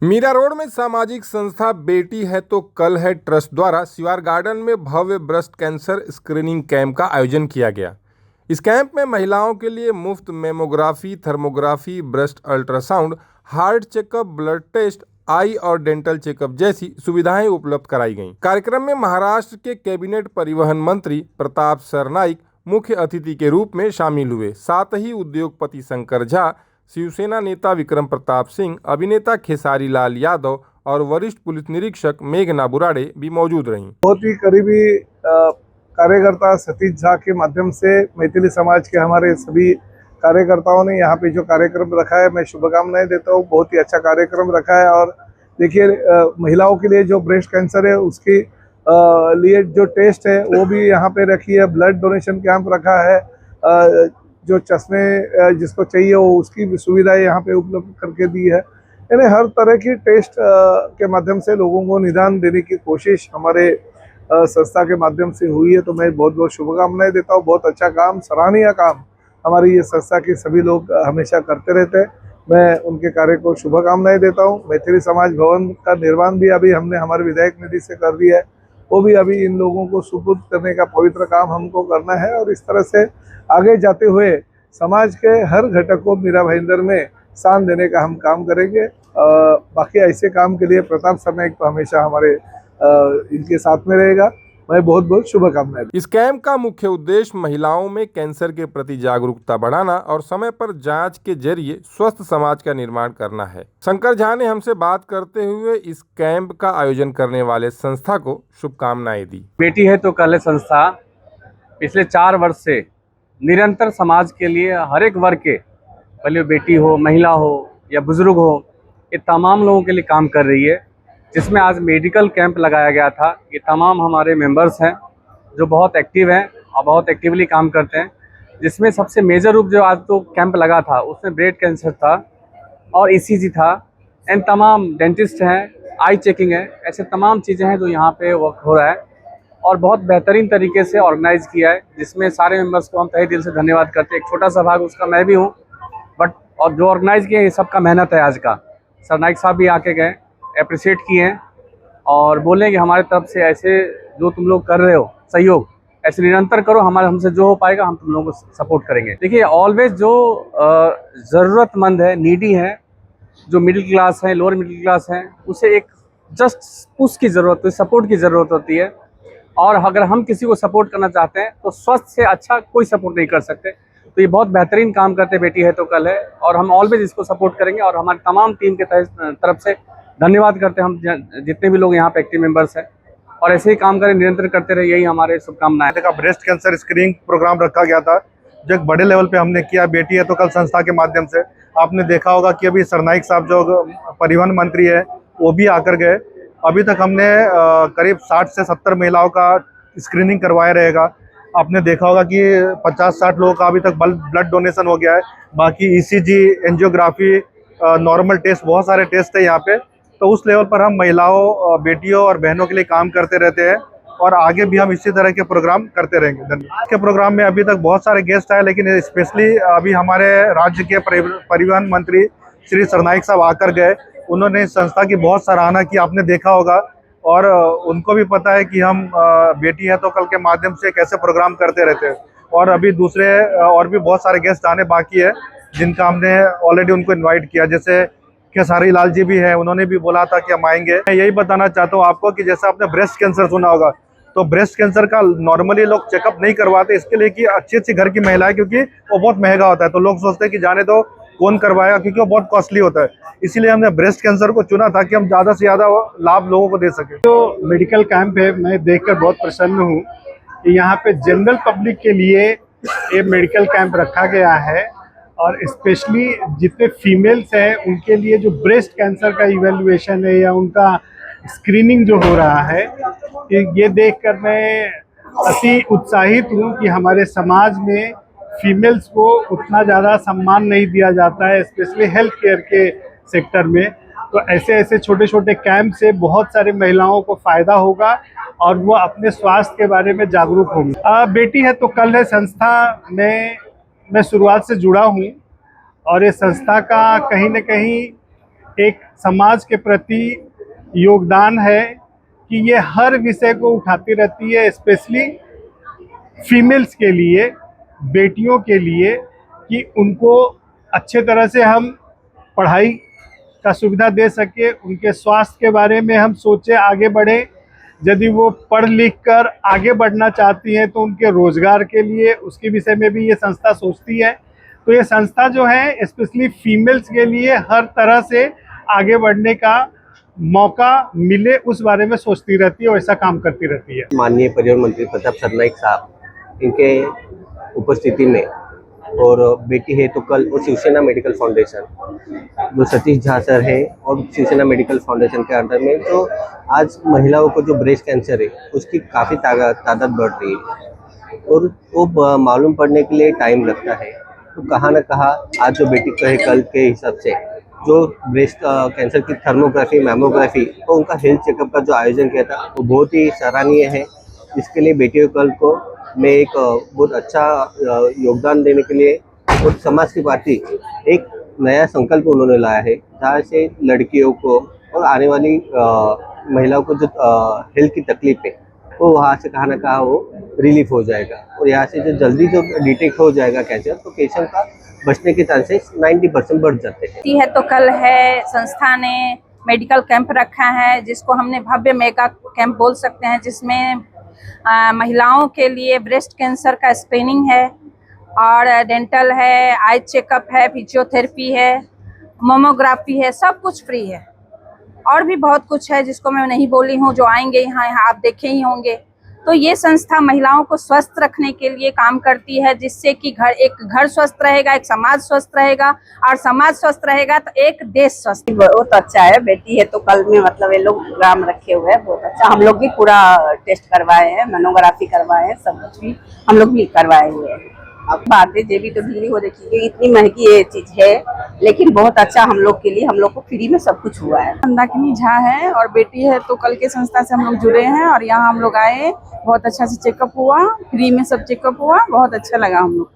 Meera road में सामाजिक संस्था बेटी है तो कल है ट्रस्ट द्वारा शिवार गार्डन में भव्य ब्रेस्ट कैंसर स्क्रीनिंग कैंप का आयोजन किया गया। इस कैंप में महिलाओं के लिए मुफ्त mammography, thermography, breast ultrasound, heart checkup, blood test, eye और डेंटल चेकअप जैसी सुविधाएं उपलब्ध कराई गईं। कार्यक्रम में महाराष्ट्र के कैबिनेट परिवहन मंत्री प्रताप सरनाईक मुख्य अतिथि के रूप में शामिल हुए। साथ ही उद्योगपति शंकर झा, शिवसेना नेता विक्रम प्रताप सिंह, अभिनेता खेसारी लाल यादव और वरिष्ठ पुलिस निरीक्षक मेघना बुराड़े भी मौजूद रहीं। बहुत ही करीबी कार्यकर्ता सतीश झा के माध्यम से मैथिली समाज के हमारे सभी कार्यकर्ताओं ने यहाँ पे जो कार्यक्रम रखा है, मैं शुभकामनाएं देता हूँ। बहुत ही अच्छा कार्यक्रम रखा है। और देखिए, महिलाओं के लिए जो ब्रेस्ट कैंसर है उसके लिए जो टेस्ट है वो भी यहाँ पे रखी है। ब्लड डोनेशन कैंप रखा है। जो चश्मे जिसको चाहिए वो उसकी भी सुविधाएं यहाँ पे उपलब्ध करके दी है। यानी हर तरह की टेस्ट के माध्यम से लोगों को निदान देने की कोशिश हमारे संस्था के माध्यम से हुई है। तो मैं बहुत बहुत शुभकामनाएं देता हूँ। बहुत अच्छा काम, सराहनीय काम हमारी ये संस्था के सभी लोग हमेशा करते रहते हैं। मैं उनके कार्य को शुभकामनाएं देता हूँ। मैथिली समाज भवन का निर्माण भी अभी हमने हमारे विधायक निधि से कर दिया है। वो भी अभी इन लोगों को सुपुर्द करने का पवित्र काम हमको करना है। और इस तरह से आगे जाते हुए समाज के हर घटक को मीरा भाईंदर में स्थान देने का हम काम करेंगे। बाकी ऐसे काम के लिए प्रताप सरनाईक तो हमेशा हमारे इनके साथ में रहेगा। मैं बहुत बहुत शुभकामनाएं। इस कैंप का मुख्य उद्देश्य महिलाओं में कैंसर के प्रति जागरूकता बढ़ाना और समय पर जांच के जरिए स्वस्थ समाज का निर्माण करना है। शंकर झा ने हमसे बात करते हुए इस कैंप का आयोजन करने वाले संस्था को शुभकामनाएं दी। बेटी है तो कल है संस्था पिछले 4 वर्ष से निरंतर समाज के लिए हर एक वर्ग के, भले बेटी हो, महिला हो या बुजुर्ग हो, ये तमाम लोगों के लिए काम कर रही है। जिसमें आज मेडिकल कैंप लगाया गया था। ये तमाम हमारे मेंबर्स हैं जो बहुत एक्टिव हैं और बहुत एक्टिवली काम करते हैं। जिसमें सबसे मेजर रूप जो आज तो कैंप लगा था उसमें ब्रेस्ट कैंसर था और ईसीजी था। एंड तमाम डेंटिस्ट हैं, आई चेकिंग है, ऐसे तमाम चीज़ें हैं जो यहाँ पे वर्क हो रहा है और बहुत बेहतरीन तरीके से ऑर्गेनाइज किया है। जिसमें सारे मेंबर्स को हम तहे दिल से धन्यवाद करते हैं। एक छोटा सा भाग उसका मैं भी हूँ, बट और जो ऑर्गेनाइज किया ये सबका मेहनत है आज का। सरनाईक साहब भी आके गए, अप्रिशिएट किए हैं और बोले कि हमारे तरफ से ऐसे जो तुम लोग कर रहे हो सहयोग ऐसे निरंतर करो, हमारे हमसे जो हो पाएगा हम तुम लोगों को सपोर्ट करेंगे। देखिए, ऑलवेज जो ज़रूरतमंद है, नीडी है, जो मिडिल क्लास है, लोअर मिडिल क्लास है, उसे एक जस्ट पुश की ज़रूरत होती है, सपोर्ट की ज़रूरत होती है। और अगर हम किसी को सपोर्ट करना चाहते हैं तो स्वस्थ से अच्छा कोई सपोर्ट नहीं कर सकते। तो ये बहुत बेहतरीन काम करते बेटी है तो कल है और हम ऑलवेज इसको सपोर्ट करेंगे। और हमारी तमाम टीम के तरफ से धन्यवाद करते हैं हम जितने भी लोग यहाँ पे एक्टिव मेंबर्स हैं। और ऐसे ही काम करें, निरंतर करते रहे, यही हमारे शुभकामनाएं। का ब्रेस्ट कैंसर स्क्रीनिंग प्रोग्राम रखा गया था जो एक बड़े लेवल पे हमने किया बेटी है तो कल संस्था के माध्यम से। आपने देखा होगा कि अभी सरनाईक साहब जो परिवहन मंत्री है वो भी आकर गए। अभी तक हमने करीब 60 से 70 महिलाओं का स्क्रीनिंग करवाया रहेगा। आपने देखा होगा कि 50-60 लोगों का अभी तक ब्लड डोनेशन हो गया है। बाकी ईसीजी, एंजियोग्राफी, नॉर्मल टेस्ट, बहुत सारे टेस्ट है यहाँ पे। तो उस लेवल पर हम महिलाओं, बेटियों और बहनों के लिए काम करते रहते हैं और आगे भी हम इसी तरह के प्रोग्राम करते रहेंगे। धन्यवाद। के प्रोग्राम में अभी तक बहुत सारे गेस्ट आए, लेकिन स्पेशली अभी हमारे राज्य के परिवहन मंत्री श्री सरनाईक साहब आकर गए। उन्होंने इस संस्था की बहुत सराहना की, आपने देखा होगा। और उनको भी पता है कि हम बेटी है तो कल के माध्यम से कैसे प्रोग्राम करते रहते हैं। और अभी दूसरे और भी बहुत सारे गेस्ट आने बाकी है जिनका हमने ऑलरेडी उनको इनवाइट किया। जैसे खेसारी लाल जी भी हैं, उन्होंने भी बोला था कि हम आएंगे। मैं यही बताना चाहता हूँ आपको कि जैसे आपने ब्रेस्ट कैंसर सुना होगा, तो ब्रेस्ट कैंसर का नॉर्मली लोग चेकअप नहीं करवाते इसके लिए कि अच्छी घर की महिला है, क्योंकि वो बहुत महंगा होता है। तो लोग सोचते हैं कि जाने दो, कौन करवाएगा, क्योंकि वो बहुत कॉस्टली होता है। इसीलिए हमने ब्रेस्ट कैंसर को चुना था कि हम ज़्यादा से ज़्यादा लाभ लोगों को दे सकें। जो मेडिकल कैंप है, मैं देखकर बहुत प्रसन्न हूँ कि यहाँ पे जनरल पब्लिक के लिए ये मेडिकल कैंप रखा गया है। और स्पेशली जितने फीमेल्स हैं उनके लिए जो ब्रेस्ट कैंसर का इवैल्यूएशन है या उनका स्क्रीनिंग जो हो रहा है, ये देखकर मैं अति उत्साहित हूँ कि हमारे समाज में फीमेल्स को उतना ज़्यादा सम्मान नहीं दिया जाता है, स्पेशली हेल्थ केयर के सेक्टर में। तो ऐसे छोटे छोटे कैंप से बहुत सारे महिलाओं को फ़ायदा होगा और वो अपने स्वास्थ्य के बारे में जागरूक होंगी। बेटी है तो कल है संस्था में मैं शुरुआत से जुड़ा हूँ और ये संस्था का कहीं न कहीं एक समाज के प्रति योगदान है कि ये हर विषय को उठाती रहती है, स्पेशली फीमेल्स के लिए, बेटियों के लिए, कि उनको अच्छे तरह से हम पढ़ाई का सुविधा दे सके, उनके स्वास्थ्य के बारे में हम सोचे, आगे बढ़े। यदि वो पढ़ लिख कर आगे बढ़ना चाहती हैं तो उनके रोजगार के लिए उसके विषय में भी ये संस्था सोचती है। तो ये संस्था जो है स्पेशली फीमेल्स के लिए हर तरह से आगे बढ़ने का मौका मिले उस बारे में सोचती रहती है और ऐसा काम करती रहती है। माननीय परिवहन मंत्री प्रताप सरनाईक साहब इनके उपस्थिति में और बेटी है तो कल और शिवसेना मेडिकल फाउंडेशन जो सतीश झा सर है और शिवसेना मेडिकल फाउंडेशन के अंडर में जो आज महिलाओं को जो ब्रेस्ट कैंसर है उसकी काफ़ी तादाद बढ़ रही है और वो मालूम पड़ने के लिए टाइम लगता है। तो कहाँ न कहाँ आज जो बेटी कहे कल के हिसाब से जो ब्रेस्ट कैंसर की थर्मोग्राफी, मैमोग्राफी और उनका हेल्थ चेकअप का जो आयोजन किया था वो बहुत ही सराहनीय है। इसके लिए बेटियों कल को मैं एक बहुत अच्छा योगदान देने के लिए और समाज की पार्टी एक नया संकल्प उन्होंने लाया है जहाँ से लड़कियों को और आने वाली महिलाओं को जो हेल्थ की तकलीफ है वो वहाँ से कहाँ ना कहाँ वो रिलीफ हो जाएगा और यहाँ से जो जल्दी जो डिटेक्ट हो जाएगा कैंसर तो पेशेंट का बचने के चांसेस 90% बढ़ जाते हैं। है तो कल है संस्था ने मेडिकल कैंप रखा है जिसको हमने भव्य मेगा कैंप बोल सकते हैं, जिसमें महिलाओं के लिए ब्रेस्ट कैंसर का स्क्रीनिंग है और डेंटल है, आई चेकअप है, फिजियोथेरेपी है, मोमोग्राफी है, सब कुछ फ्री है। और भी बहुत कुछ है जिसको मैं नहीं बोली हूँ, जो आएंगे यहाँ आप देखे ही होंगे। तो ये संस्था महिलाओं को स्वस्थ रखने के लिए काम करती है, जिससे कि एक घर स्वस्थ रहेगा, एक समाज स्वस्थ रहेगा और समाज स्वस्थ रहेगा तो एक देश स्वस्थ। बहुत अच्छा है। बेटी है तो कल में मतलब ये लोग प्रोग्राम रखे हुए हैं, बहुत अच्छा। हम लोग भी पूरा टेस्ट करवाए हैं, मेनोग्राफी करवाए हैं, सब कुछ भी हम लोग भी करवाए हुए हैं। अब बात है जे भी तो दिल्ली हो देखिए, इतनी महंगी ये चीज है लेकिन बहुत अच्छा हम लोग के लिए, हम लोग को फ्री में सब कुछ हुआ है। मंदाकिनी झा है और बेटी है तो कल के संस्था से हम लोग जुड़े हैं और यहाँ हम लोग आए, बहुत अच्छा से चेकअप हुआ, फ्री में सब चेकअप हुआ, बहुत अच्छा लगा हम लोग।